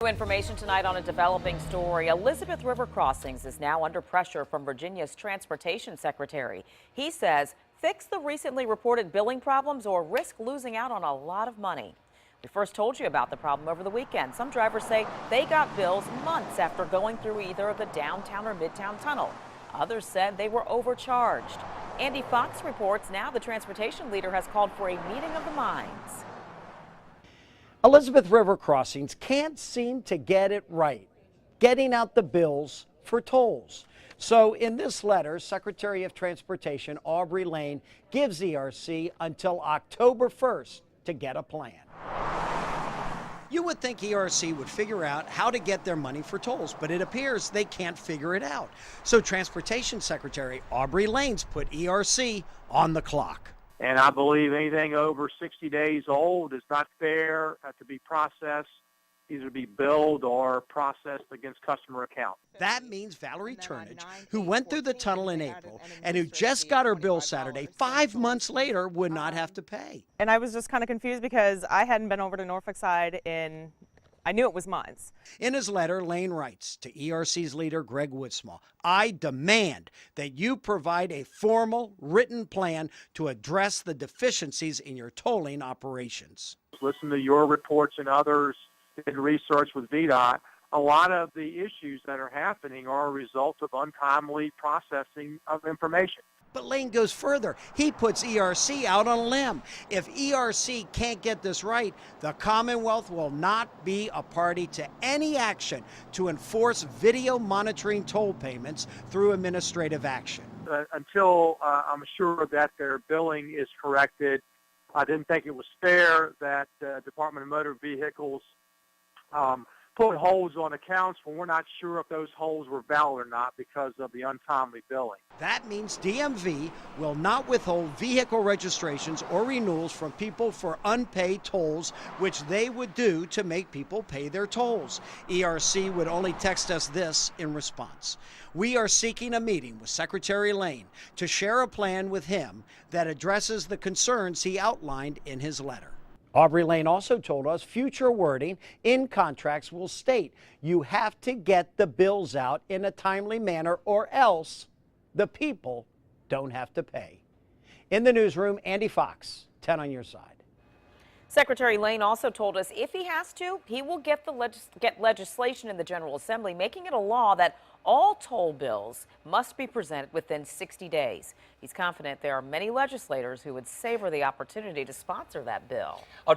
Information tonight on a developing story. Elizabeth River Crossings is now under pressure from Virginia's transportation secretary. He says fix the recently reported billing problems or risk losing out on a lot of money. We first told you about the problem over the weekend. Some drivers say they got bills months after going through either the downtown or midtown tunnel. Others said they were overcharged. Andy Fox reports now the transportation leader has called for a meeting of the minds. Elizabeth River Crossings can't seem to get it right, getting out the bills for tolls. So in this letter, Secretary of Transportation Aubrey Lane gives ERC until October 1st to get a plan. You would think ERC would figure out how to get their money for tolls, but it appears they can't figure it out. So Transportation Secretary Aubrey Lane's put ERC on the clock. And I believe anything over 60 days old is not fair to be processed, either be billed or processed against customer account. That means Valerie Turnage, who went through the tunnel in April and who just got her bill Saturday, 5 months later would not have to pay. And I was just kind of confused because I hadn't been over to Norfolk side I knew it was months. In his letter, Lane writes to ERC's leader, Greg Woodsmall, I demand that you provide a formal written plan to address the deficiencies in your tolling operations. Listen to your reports and others in research with VDOT. A lot of the issues that are happening are a result of untimely processing of information. But Lane goes further. He puts ERC out on a limb. If ERC can't get this right, the Commonwealth will not be a party to any action to enforce video monitoring toll payments through administrative action. Until I'm sure that their billing is corrected, I didn't think it was fair that Department of Motor Vehicles put holds on accounts when we're not sure if those holds were valid or not because of the untimely billing. That means DMV will not withhold vehicle registrations or renewals from people for unpaid tolls, which they would do to make people pay their tolls. ERC would only text us this in response. We are seeking a meeting with Secretary Lane to share a plan with him that addresses the concerns he outlined in his letter. Aubrey Lane also told us future wording in contracts will state you have to get the bills out in a timely manner or else the people don't have to pay. In the newsroom, Andy Fox, 10 on your side. Secretary Lane also told us if he has to, he will get legislation in the General Assembly, making it a law that all toll bills must be presented within 60 days. He's confident there are many legislators who would savor the opportunity to sponsor that bill.